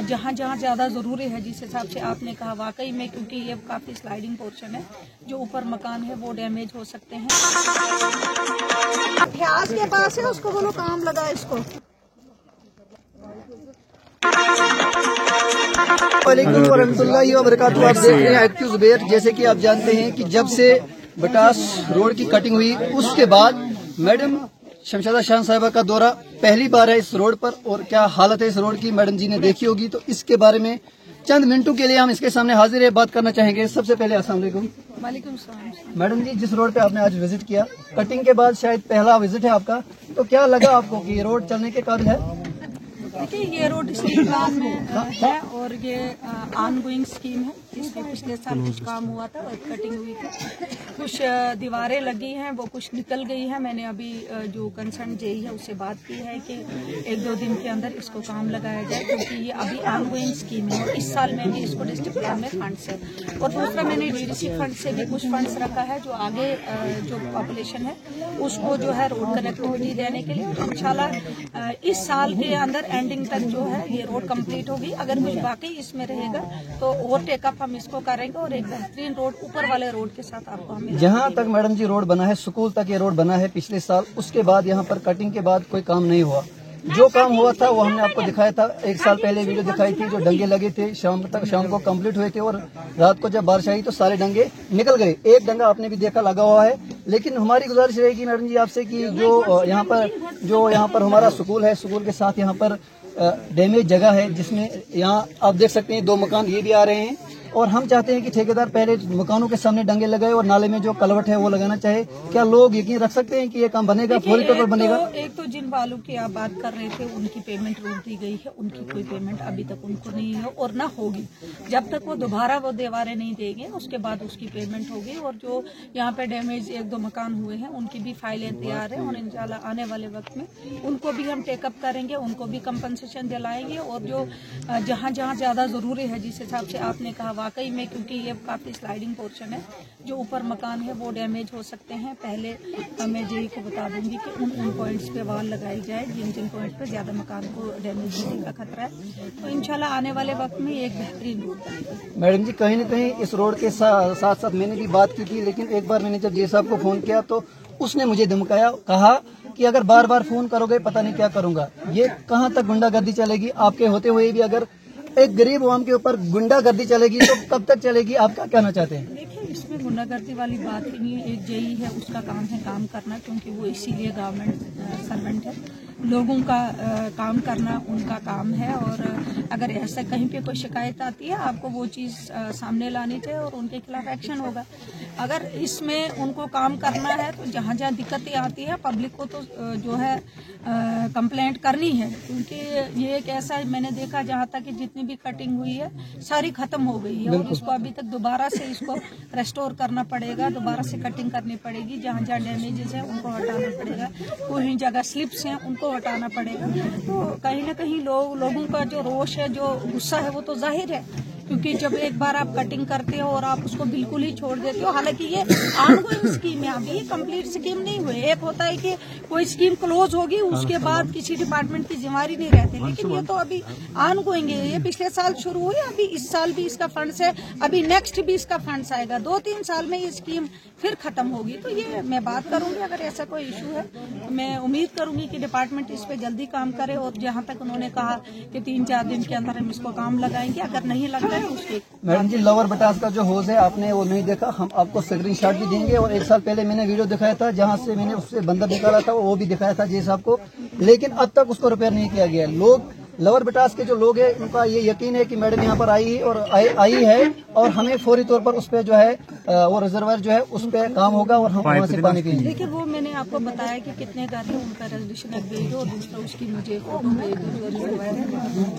जहाँ जहाँ ज्यादा जरूरी है, जिस हिसाब से आपने कहा वाकई में, क्योंकि ये काफी स्लाइडिंग पोर्शन है, जो ऊपर मकान है वो डैमेज हो सकते हैं। प्याज के पास है, उसको बोलो काम लगा इसको। वालेकुम वरहमतुल्लाहि वबरकातुहू। आप देख रहे हैं एक्टिव ज़ुबैर। जैसे कि आप जानते हैं कि जब से बटास रोड की कटिंग हुई उसके बाद मैडम शमशादा शान साहिबा का दौरा पहली बार है इस रोड पर, और क्या हालत है इस रोड की मैडम जी ने देखी होगी, तो इसके बारे में चंद मिनटों के लिए हम इसके सामने हाजिर है, बात करना चाहेंगे। सबसे पहले अस्सलाम वालेकुम। वालेकुम सलाम। मैडम जी, जिस रोड पे आपने आज विजिट किया, कटिंग के बाद शायद पहला विजिट है आपका, तो क्या लगा आपको कि ये रोड चलने के काबिल है? देखिए, ये रोड स्टील प्लान में है और ये ऑनगोइंग स्कीम है। इसमें पिछले साल कुछ काम हुआ था और कटिंग हुई थी, कुछ दीवारें लगी हैं, वो कुछ निकल गई है। मैंने अभी जो कंसर्न जेई है उससे बात की है कि 1-2 दिन के अंदर इसको काम लगाया जाए, क्योंकि ये अभी ऑनगोइंग स्कीम है और इस साल में भी इसको डिस्ट्रिक्ट प्लान में फंड्स है। और दूसरा, मैंने डीडीसी फंड से भी कुछ फंड्स रखा है जो आगे जो पॉपुलेशन है उसको जो है रोड कनेक्टिविटी देने के लिए, और इंशाल्लाह इस साल के अंदर एंडिंग तक जो है ये रोड कंप्लीट होगी। अगर कुछ बाकी इसमें रहेगा तो और टेकअप हम इसको करेंगे और एक बेहतरीन रोड ऊपर वाले रोड के साथ आपको हम जहाँ तक मैडम जी रोड बना है, स्कूल तक ये रोड बना है पिछले साल, उसके बाद यहाँ पर कटिंग के बाद कोई काम नहीं हुआ। जो काम हुआ था वो हमने आपको दिखाया था, 1 साल पहले वीडियो दिखाई थी, जो डंगे लगे थे शाम को कंप्लीट हुए थे, और रात को जब बारिश आई तो सारे डंगे निकल गए। एक डंगा आपने भी देखा लगा हुआ है। लेकिन हमारी गुजारिश रहेगी मैडम जी आपसे कि जो यहाँ पर हमारा स्कूल है, स्कूल के साथ यहाँ पर डैमेज जगह है, जिसमें यहाँ आप देख सकते हैं 2 मकान ये भी आ रहे हैं, और हम चाहते हैं कि ठेकेदार पहले मकानों के सामने डंगे लगाए और नाले में जो कलवट है वो लगाना चाहे। क्या लोग यकीन रख सकते हैं कि ये काम बनेगा, फुल पेपर बनेगा? एक तो जिन वालों की आप बात कर रहे थे उनकी पेमेंट रोक दी गई है, उनकी कोई पेमेंट अभी तक उनको नहीं है और ना होगी जब तक वो दोबारा वो दीवारें नहीं देंगे, उसके बाद उसकी पेमेंट होगी। और जो यहाँ पे डैमेज 1-2 मकान हुए हैं उनकी भी फाइलें तैयार है और इंशाल्लाह आने वाले वक्त में उनको भी हम टेकअप करेंगे, उनको भी कंपनसेशन दिलाएंगे। और जो जहाँ जहाँ ज्यादा जरूरी है, जिस हिसाब से आपने कहा वाकई में, क्योंकि ये काफी स्लाइडिंग पोर्शन है, जो ऊपर मकान है वो डैमेज हो सकते हैं। पहले मैं जेई को बता दूंगी कि उन पॉइंट्स पे वॉल लगाई जाए जिन पॉइंट पे ज्यादा मकान को डैमेज होने का खतरा है। तो इंशाल्लाह आने वाले वक्त में एक बेहतरीन रोड बनेगी। मैडम जी, कहीं न कहीं इस रोड के साथ साथ मैंने भी बात की थी, लेकिन एक बार मैंने जब जेई साहब को फोन किया तो उसने मुझे धमकाया, कहा कि अगर बार बार फोन करोगे पता नहीं क्या करूंगा। ये कहाँ तक गुंडागर्दी चलेगी? आपके होते हुए भी अगर एक गरीब आवाम के ऊपर गुंडागर्दी चलेगी तो कब तक चलेगी? आप क्या कहना चाहते हैं? देखिए, इसमें गुंडागर्दी वाली बात ही नहीं है। एक जेई है, उसका काम है काम करना, क्योंकि वो इसीलिए गवर्नमेंट सर्वेंट है। लोगों का काम करना उनका काम है, और अगर ऐसा कहीं पे कोई शिकायत आती है आपको वो चीज़ सामने लानी चाहिए और उनके खिलाफ एक्शन होगा। अगर इसमें उनको काम करना है तो जहाँ जहाँ दिक्कतें आती है पब्लिक को तो जो है कंप्लेंट करनी है, क्योंकि ये एक ऐसा है, मैंने देखा जहाँ तक कि जितनी भी कटिंग हुई है सारी खत्म हो गई है और इसको अभी तक दोबारा से इसको रेस्टोर करना पड़ेगा, दोबारा से कटिंग करनी पड़ेगी। जहाँ जहाँ डैमेजेस है उनको हटाना पड़ेगा, कोई जगह स्लिप्स हैं उनको हटाना पड़ेगा। तो कहीं ना कहीं लोगों का जो रोष है, जो गुस्सा है, वो तो जाहिर है, क्योंकि जब एक बार आप कटिंग करते हो और आप उसको बिल्कुल ही छोड़ देते हो, हालांकि ये ऑनगोइंग स्कीम है, अभी ये कंप्लीट स्कीम नहीं हुई। एक होता है कि कोई स्कीम क्लोज होगी उसके बाद किसी डिपार्टमेंट की जिम्मेदारी नहीं रहती, लेकिन ये तो अभी ऑनगोइंग है। ये पिछले साल शुरू हुई, अभी इस साल भी इसका फंड्स है, अभी नेक्स्ट भी इसका फंड्स आएगा। 2-3 साल में ये स्कीम फिर खत्म होगी। तो ये मैं बात करूंगी, अगर ऐसा कोई इशू है तो मैं उम्मीद करूंगी कि डिपार्टमेंट इस पे जल्दी काम करे। और जहां तक उन्होंने कहा कि 3-4 दिन के अंदर हम इसको काम लगाएंगे, अगर नहीं लगता है उसके। मैडम जी, लोअर बटास का जो होज है आपने वो नहीं देखा, हम आपको स्क्रीनशॉट भी देंगे। और 1 साल पहले मैंने वीडियो दिखाया था जहां से मैंने उससे बंदर निकाला था, वो भी दिखाया था जी साहब को, लेकिन अब तक उसको रिपेयर नहीं किया गया। लोग लोअर बटास के जो लोग हैं उनका ये यकीन है कि मैडम यहाँ पर आई है और हमें फौरी तौर पर उस पर जो है वो रिजर्वायर जो है उस पर काम होगा और हम वहाँ से पानी पिएंगे। देखिए, वो मैंने आपको बताया कि कितने घर है, उनका रेजोल्यूशन एक भेजो और दूसरा उसकी मुझे फोटो भेज दो जो रिजर्वायर है।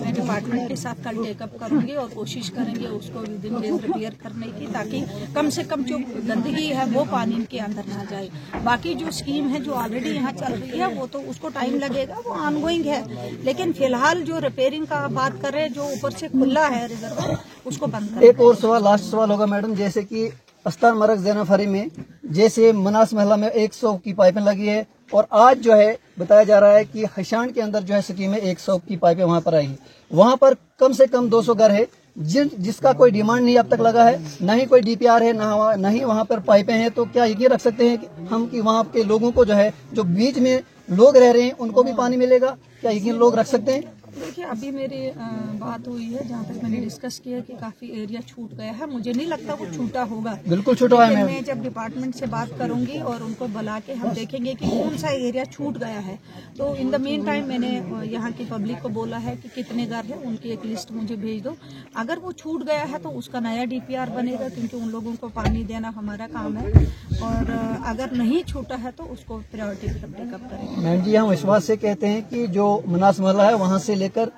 मैं डिपार्टमेंट के साथ कल टेकअप करूंगी और कोशिश करेंगे उसको विदिन डेज रिपेयर करने की, ताकि कम से कम जो गंदगी है वो पानी के अंदर ना जाए। बाकी जो स्कीम है जो ऑलरेडी यहाँ चल रही है वो तो उसको टाइम लगेगा, वो ऑनगोइंग है। लेकिन फिलहाल जो रिपेयरिंग का बात कर रहे हैं, जो ऊपर से खुला है रिजर्वायर, उसको बंद करें। एक और सवाल, लास्ट सवाल होगा मैडम, जैसे कि अस्तान मरक ज़ैनाफरी में जैसे मनास महला में 100 की पाइपें लगी है, और आज जो है बताया जा रहा है कि हशान के अंदर जो है स्कीम में 100 की पाइपें वहां पर आई। वहां पर कम से कम 200 घर है जिसका कोई डिमांड नहीं अब तक लगा है, न ही कोई डीपीआर है, न ही वहां पर पाइपें हैं। तो क्या यकीन रख सकते हैं कि हम कि वहां के लोगों को जो है, जो बीच में लोग रह रहे हैं, उनको भी पानी मिलेगा? क्या यकीन लोग रख सकते हैं? देखिए, अभी मेरी बात हुई है, जहाँ तक मैंने डिस्कस किया कि काफी एरिया छूट गया है। मुझे नहीं लगता वो छूटा होगा, बिल्कुल छूटा है। मैं जब डिपार्टमेंट से बात करूंगी और उनको बुला के हम देखेंगे कि कौन सा एरिया छूट गया है। तो इन द मीन टाइम मैंने यहाँ की पब्लिक को बोला है कि कितने घर है उनकी एक लिस्ट मुझे भेज दो। अगर वो छूट गया है तो उसका नया डीपीआर बनेगा, क्योंकि उन लोगों को पानी देना हमारा काम है। और अगर नहीं छूटा है तो उसको प्रायोरिटी टेकअप करेंगे। मैम जी, हम विश्वास से कहते हैं कि जो मनास महला है वहाँ से लेकर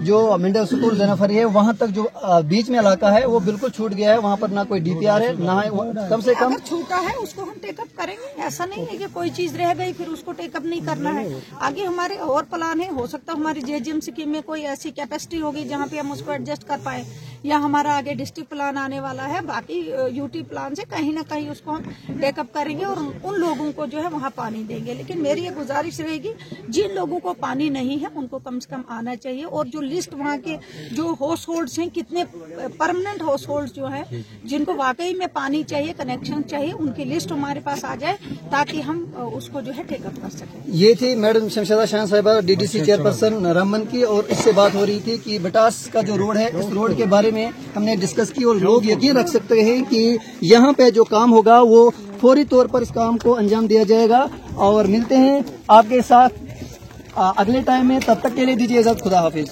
जो मिडिल स्कूल ज़ैनाफरी है वहाँ तक जो बीच में इलाका है वो बिल्कुल छूट गया है। वहाँ पर ना कोई डीपीआर है, ना कम से कम अगर छूटा है उसको हम टेकअप करेंगे। ऐसा नहीं है कि कोई चीज रह गई फिर उसको टेकअप नहीं करना है। आगे हमारे और प्लान है, हो सकता है हमारी जेजीएम स्कीम में कोई ऐसी कैपेसिटी होगी जहाँ पे हम उसको एडजस्ट कर पाए, या हमारा आगे डिस्ट्रिक्ट प्लान आने वाला है। बाकी यूटी प्लान से कहीं ना कहीं उसको हम टेकअप करेंगे और उन लोगों को जो है वहाँ पानी देंगे। लेकिन मेरी ये गुजारिश रहेगी, जिन लोगों को पानी नहीं है उनको कम से कम आना चाहिए। और जो लिस्ट वहाँ के जो हाउस होल्ड्स हैं, कितने परमानेंट हाउस होल्ड्स जो है जिनको वाकई में पानी चाहिए, कनेक्शन चाहिए, उनकी लिस्ट हमारे पास आ जाए ताकि हम उसको जो है टेकअप कर सकें। ये थी मैडम शमशादा शाह साहिबा, डीडीसी चेयरपर्सन रामबन की, और इससे बात हो रही थी कि बटास का जो रोड है इस रोड के बारे में हमने डिस्कस की। और लोग यकीन रख सकते हैं कि यहाँ पे जो काम होगा वो फौरी तौर पर इस काम को अंजाम दिया जाएगा। और मिलते हैं आपके साथ अगले टाइम में, तब तक के लिए दीजिए इजाजत। खुदा हाफिज।